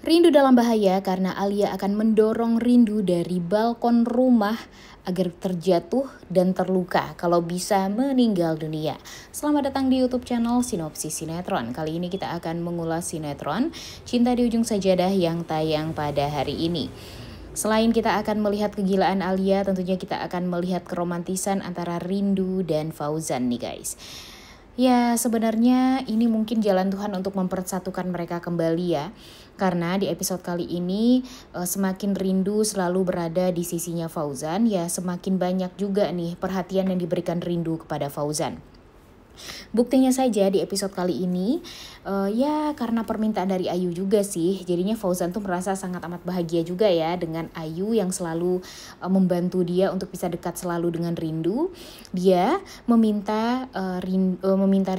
Rindu dalam bahaya karena Alia akan mendorong Rindu dari balkon rumah agar terjatuh dan terluka, kalau bisa meninggal dunia. Selamat datang di YouTube channel Sinopsis Sinetron. Kali ini kita akan mengulas sinetron Cinta di Ujung Sajadah yang tayang pada hari ini. Selain kita akan melihat kegilaan Alia, tentunya kita akan melihat keromantisan antara Rindu dan Fauzan nih guys. Ya, sebenarnya ini mungkin jalan Tuhan untuk mempersatukan mereka kembali ya. Karena di episode kali ini semakin Rindu selalu berada di sisinya Fauzan, ya semakin banyak juga nih perhatian yang diberikan Rindu kepada Fauzan. Buktinya saja di episode kali ini, ya karena permintaan dari Ayu juga sih, jadinya Fauzan tuh merasa sangat amat bahagia juga ya dengan Ayu yang selalu membantu dia untuk bisa dekat selalu dengan Rindu. Dia meminta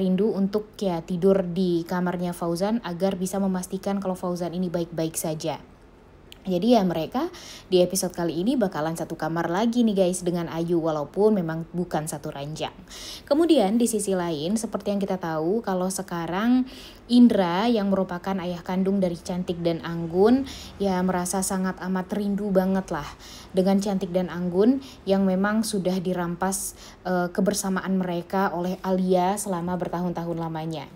Rindu untuk ya tidur di kamarnya Fauzan agar bisa memastikan kalau Fauzan ini baik-baik saja. Jadi ya mereka di episode kali ini bakalan satu kamar lagi nih guys dengan Ayu, walaupun memang bukan satu ranjang. Kemudian di sisi lain seperti yang kita tahu kalau sekarang Indra yang merupakan ayah kandung dari Cantik dan Anggun ya merasa sangat amat rindu banget lah dengan Cantik dan Anggun yang memang sudah dirampas kebersamaan mereka oleh Alia selama bertahun-tahun lamanya.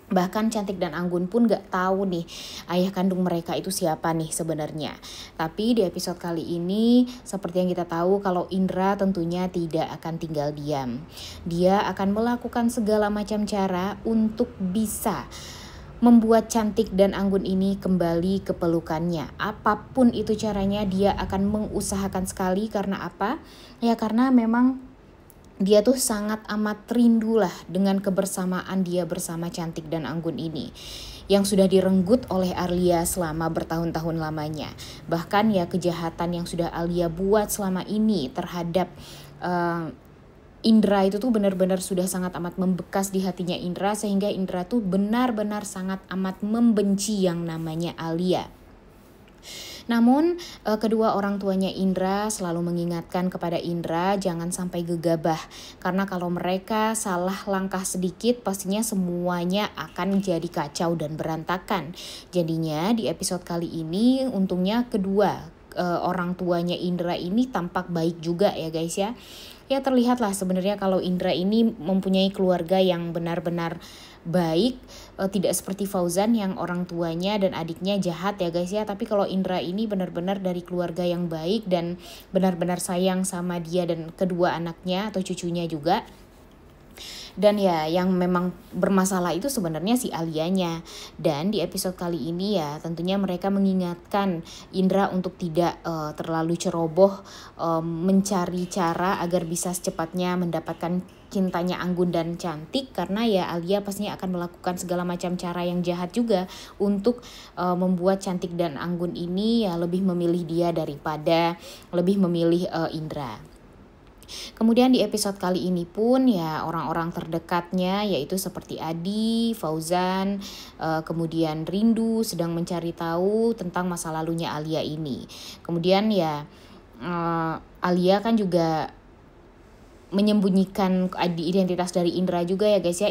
Bahkan Cantik dan Anggun pun gak tahu nih ayah kandung mereka itu siapa nih sebenarnya. Tapi di episode kali ini seperti yang kita tahu kalau Indra tentunya tidak akan tinggal diam. Dia akan melakukan segala macam cara untuk bisa membuat Cantik dan Anggun ini kembali ke pelukannya. Apapun itu caranya dia akan mengusahakan sekali. Karena apa? Ya karena memang dia tuh sangat amat rindu lah dengan kebersamaan dia bersama Cantik dan Anggun ini yang sudah direnggut oleh Alia selama bertahun-tahun lamanya. Bahkan ya kejahatan yang sudah Alia buat selama ini terhadap Indra itu tuh benar-benar sudah sangat amat membekas di hatinya Indra, sehingga Indra tuh benar-benar sangat amat membenci yang namanya Alia. Namun kedua orang tuanya Indra selalu mengingatkan kepada Indra jangan sampai gegabah. Karena kalau mereka salah langkah sedikit pastinya semuanya akan jadi kacau dan berantakan. Jadinya di episode kali ini untungnya kedua orang tuanya Indra ini tampak baik juga ya guys ya. Ya terlihatlah sebenarnya kalau Indra ini mempunyai keluarga yang benar-benar baik, tidak seperti Fauzan yang orang tuanya dan adiknya jahat ya guys ya. Tapi kalau Indra ini benar-benar dari keluarga yang baik dan benar-benar sayang sama dia dan kedua anaknya atau cucunya juga. Dan ya yang memang bermasalah itu sebenarnya si Alianya. Dan di episode kali ini ya tentunya mereka mengingatkan Indra untuk tidak terlalu ceroboh mencari cara agar bisa secepatnya mendapatkan cintanya Anggun dan Cantik. Karena ya Alia pastinya akan melakukan segala macam cara yang jahat juga untuk membuat Cantik dan Anggun ini ya lebih memilih dia daripada lebih memilih Indra. Kemudian di episode kali ini pun ya orang-orang terdekatnya yaitu seperti Adi, Fauzan, kemudian Rindu sedang mencari tahu tentang masa lalunya Alia ini. Kemudian ya Alia kan juga menyembunyikan identitas dari Indra juga ya guys ya.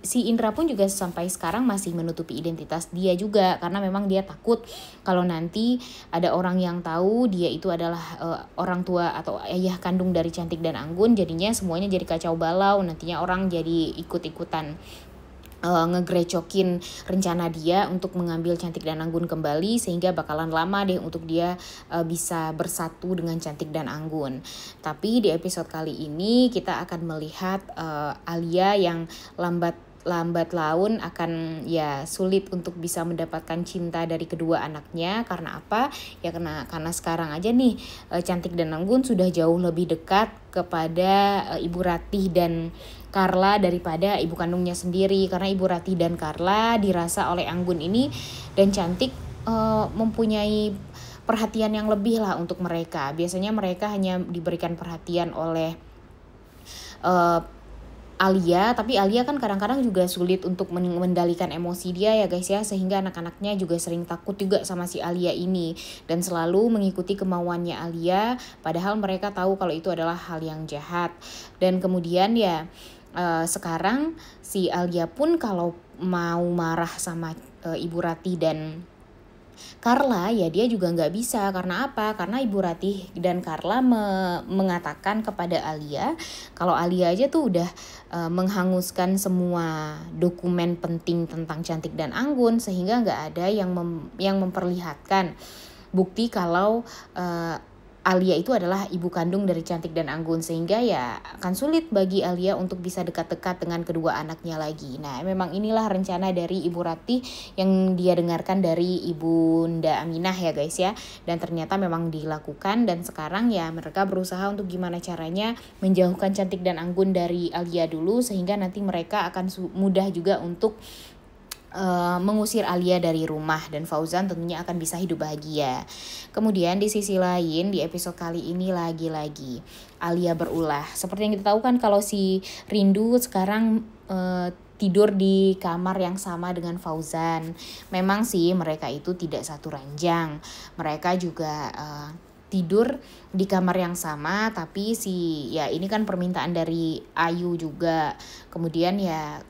Si Indra pun juga sampai sekarang masih menutupi identitas dia juga karena memang dia takut kalau nanti ada orang yang tahu dia itu adalah orang tua atau ayah kandung dari Cantik dan Anggun, jadinya semuanya jadi kacau balau, nantinya orang jadi ikut-ikutan ngegrecokin rencana dia untuk mengambil Cantik dan Anggun kembali, sehingga bakalan lama deh untuk dia bisa bersatu dengan Cantik dan Anggun. Tapi di episode kali ini kita akan melihat Alia yang lambat laun akan ya sulit untuk bisa mendapatkan cinta dari kedua anaknya. Karena apa? Ya karena sekarang aja nih Cantik dan Anggun sudah jauh lebih dekat kepada Ibu Ratih dan Carla daripada ibu kandungnya sendiri. Karena Ibu Ratih dan Carla dirasa oleh Anggun ini dan Cantik mempunyai perhatian yang lebih lah untuk mereka. Biasanya mereka hanya diberikan perhatian oleh Alia, tapi Alia kan kadang-kadang juga sulit untuk mengendalikan emosi dia ya guys ya, sehingga anak-anaknya juga sering takut juga sama si Alia ini dan selalu mengikuti kemauannya Alia, padahal mereka tahu kalau itu adalah hal yang jahat. Dan kemudian ya sekarang si Alia pun kalau mau marah sama Ibu Ratih dan Carla ya dia juga nggak bisa. Karena apa? Karena Ibu Ratih dan Carla mengatakan kepada Alia kalau Alia aja tuh udah menghanguskan semua dokumen penting tentang Cantik dan Anggun, sehingga nggak ada yang memperlihatkan bukti kalau Alia itu adalah ibu kandung dari Cantik dan Anggun, sehingga ya akan sulit bagi Alia untuk bisa dekat-dekat dengan kedua anaknya lagi. Nah, memang inilah rencana dari Ibu Ratih yang dia dengarkan dari Ibunda Aminah ya guys ya. Dan ternyata memang dilakukan, dan sekarang ya mereka berusaha untuk gimana caranya menjauhkan Cantik dan Anggun dari Alia dulu, sehingga nanti mereka akan mudah juga untuk mengusir Alia dari rumah, dan Fauzan tentunya akan bisa hidup bahagia. Kemudian di sisi lain di episode kali ini lagi-lagi Alia berulah. Seperti yang kita tahu kan kalau si Rindu sekarang tidur di kamar yang sama dengan Fauzan. Memang sih mereka itu tidak satu ranjang. Mereka juga tidur di kamar yang sama, tapi ya ini kan permintaan dari Ayu juga. Kemudian ya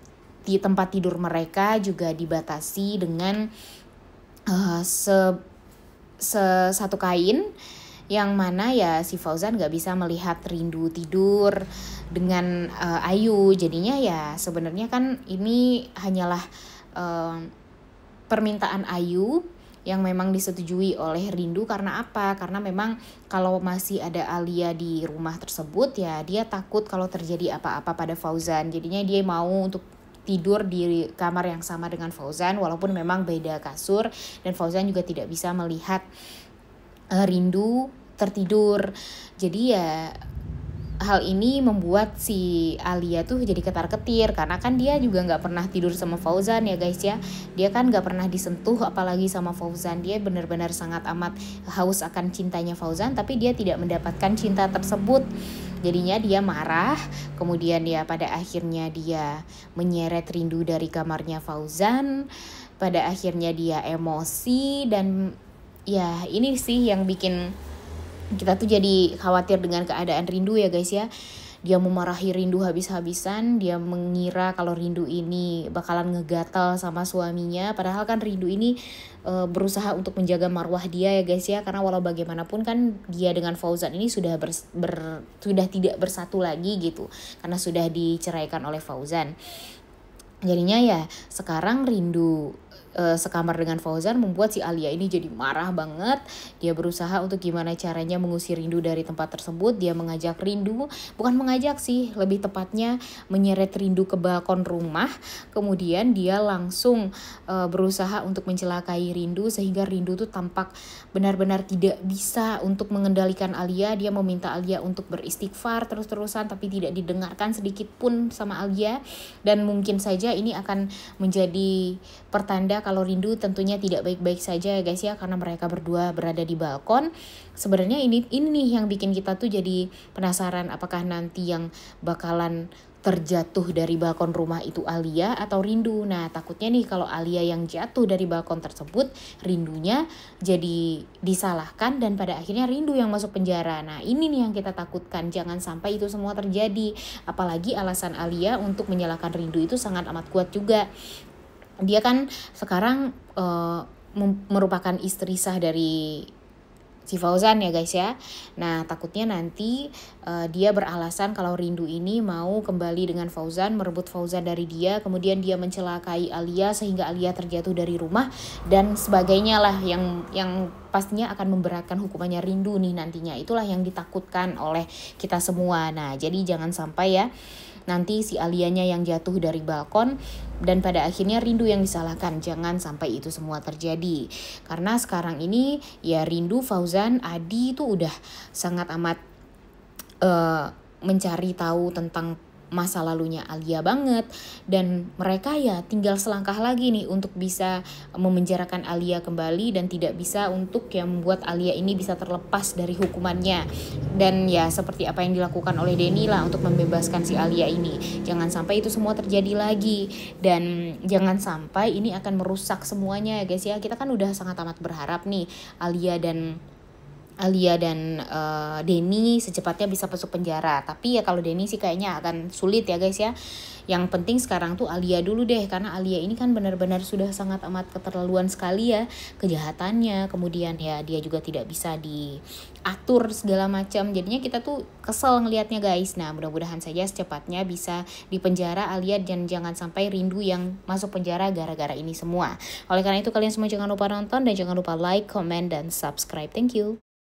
di tempat tidur mereka juga dibatasi dengan satu kain, yang mana ya si Fauzan gak bisa melihat Rindu tidur dengan Ayu. Jadinya ya sebenarnya kan ini hanyalah permintaan Ayu yang memang disetujui oleh Rindu. Karena apa? Karena memang kalau masih ada Alia di rumah tersebut ya dia takut kalau terjadi apa-apa pada Fauzan. Jadinya dia mau untuk tidur di kamar yang sama dengan Fauzan walaupun memang beda kasur, dan Fauzan juga tidak bisa melihat Rindu tertidur. Jadi ya hal ini membuat si Alia tuh jadi ketar-ketir, karena kan dia juga gak pernah tidur sama Fauzan ya guys ya. Dia kan gak pernah disentuh apalagi sama Fauzan. Dia benar-benar sangat amat haus akan cintanya Fauzan, tapi dia tidak mendapatkan cinta tersebut. Jadinya dia marah, kemudian ya pada akhirnya dia menyeret Rindu dari kamarnya Fauzan. Pada akhirnya dia emosi, dan ya ini sih yang bikin kita tuh jadi khawatir dengan keadaan Rindu ya guys ya. Dia memarahi Rindu habis-habisan. Dia mengira kalau Rindu ini bakalan ngegatal sama suaminya, padahal kan Rindu ini berusaha untuk menjaga marwah dia ya guys ya. Karena walau bagaimanapun kan dia dengan Fauzan ini sudah sudah tidak bersatu lagi gitu, karena sudah diceraikan oleh Fauzan. Jadinya ya sekarang Rindu sekamar dengan Fauzan membuat si Alia ini jadi marah banget. Dia berusaha untuk gimana caranya mengusir Rindu dari tempat tersebut. Dia mengajak Rindu, bukan mengajak sih, lebih tepatnya menyeret Rindu ke balkon rumah. Kemudian dia langsung berusaha untuk mencelakai Rindu, sehingga Rindu tuh tampak benar-benar tidak bisa untuk mengendalikan Alia. Dia meminta Alia untuk beristighfar terus-terusan, tapi tidak didengarkan sedikit pun sama Alia. Dan mungkin saja ini akan menjadi pertanda kalau Rindu tentunya tidak baik-baik saja ya guys ya, karena mereka berdua berada di balkon. Sebenarnya ini nih yang bikin kita tuh jadi penasaran, apakah nanti yang bakalan terjatuh dari balkon rumah itu Alia atau Rindu. Nah takutnya nih kalau Alia yang jatuh dari balkon tersebut, Rindunya jadi disalahkan dan pada akhirnya Rindu yang masuk penjara. Nah ini nih yang kita takutkan, jangan sampai itu semua terjadi. Apalagi alasan Alia untuk menyalahkan Rindu itu sangat amat kuat juga. Dia kan sekarang merupakan istri sah dari si Fauzan ya guys ya. Nah takutnya nanti dia beralasan kalau Rindu ini mau kembali dengan Fauzan, merebut Fauzan dari dia, kemudian dia mencelakai Alia sehingga Alia terjatuh dari rumah dan sebagainya lah, yang pastinya akan memberatkan hukumannya Rindu nih nantinya. Itulah yang ditakutkan oleh kita semua. Nah jadi jangan sampai ya nanti si Alianya yang jatuh dari balkon dan pada akhirnya Rindu yang disalahkan. Jangan sampai itu semua terjadi, karena sekarang ini ya Rindu, Fauzan, Adi itu udah sangat amat mencari tahu tentang masa lalunya Alia banget, dan mereka ya tinggal selangkah lagi nih untuk bisa memenjarakan Alia kembali dan tidak bisa untuk yang membuat Alia ini bisa terlepas dari hukumannya. Dan ya seperti apa yang dilakukan oleh Denny lah untuk membebaskan si Alia ini. Jangan sampai itu semua terjadi lagi, dan jangan sampai ini akan merusak semuanya ya guys ya. Kita kan udah sangat amat berharap nih Alia dan Alia dan Denny secepatnya bisa masuk penjara. Tapi ya kalau Denny sih kayaknya akan sulit ya guys ya. Yang penting sekarang tuh Alia dulu deh, karena Alia ini kan benar-benar sudah sangat amat keterlaluan sekali ya kejahatannya. Kemudian ya dia juga tidak bisa diatur segala macam. Jadinya kita tuh kesel ngelihatnya guys. Nah, mudah-mudahan saja secepatnya bisa dipenjara Alia dan jangan sampai Rindu yang masuk penjara gara-gara ini semua. Oleh karena itu kalian semua jangan lupa nonton dan jangan lupa like, comment, dan subscribe. Thank you.